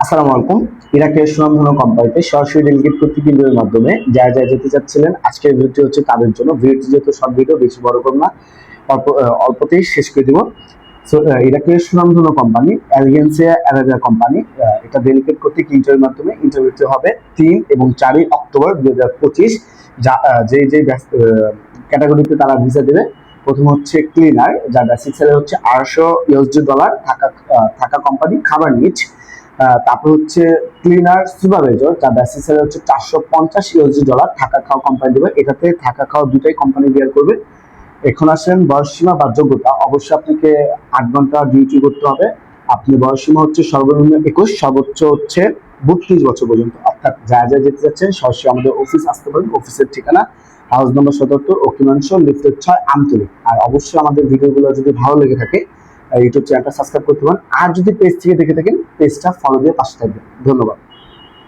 আসসালামু আলাইকুম। ইরাকের সুনামধন্য কোম্পানিতে সরাসরি ডেলিগেট করতে কেন্দ্রের মাধ্যমে যারা যেতে চাচ্ছিলেন, আজকের ভিডিওটি হচ্ছে তাদের জন্য। ভিডিওটি যেহেতু সব ভিডিও বেশি বড় করব না, অল্পতেই শেষ করে দিব। সো ইরাকের সুনামধন্য কোম্পানি অ্যালিয়েন্সিয়া আরাবিয়া কোম্পানি, এটা ডেলিগেট করতে ইন্টারভিউর মাধ্যমে ইন্টারভিউতে হবে 3 এবং 4 অক্টোবর 2025। যা যে যে ক্যাটাগরিতে তারা ভিসা দেবে। প্রথম হচ্ছে ক্লিনার, যার বেসিক স্যালারি হচ্ছে $800 থাকা থাকা কোম্পানি খাবার নিচ। তারপর হচ্ছে ক্লিনার সুপারভাইজার, যার বেসিক স্যালারি হচ্ছে $450 থাকা খাওয়া কোম্পানি দেবে। এটাতে থাকা খাওয়া দুটাই কোম্পানি বিয়ার করবে। এখন আসেন বয়সসীমা বা যোগ্যতা। অবশ্যই আপনাকে 8 ঘন্টা ডিউটি করতে হবে। আপনি বয়সসীমা হচ্ছে সর্বনিম্ন 21, সর্বোচ্চ হচ্ছে 32 বছর পর্যন্ত। অর্থাৎ যা যা যেতে যাচ্ছেন সরাসরি আমাদের অফিস আসতে পারেন। অফিসের ঠিকানা হাউস নম্বর 77, অকিমাংশ, লিফটেড 6, আমতলী। আর অবশ্যই আমাদের ভিডিওগুলো যদি ভালো লেগে থাকে ইউটিউব চ্যানেলটা সাবস্ক্রাইব করতে পারেন। আর যদি পেজ থেকে দেখে থাকেন, পেজটা ফলো দিয়ে পাশে থাকবেন। ধন্যবাদ।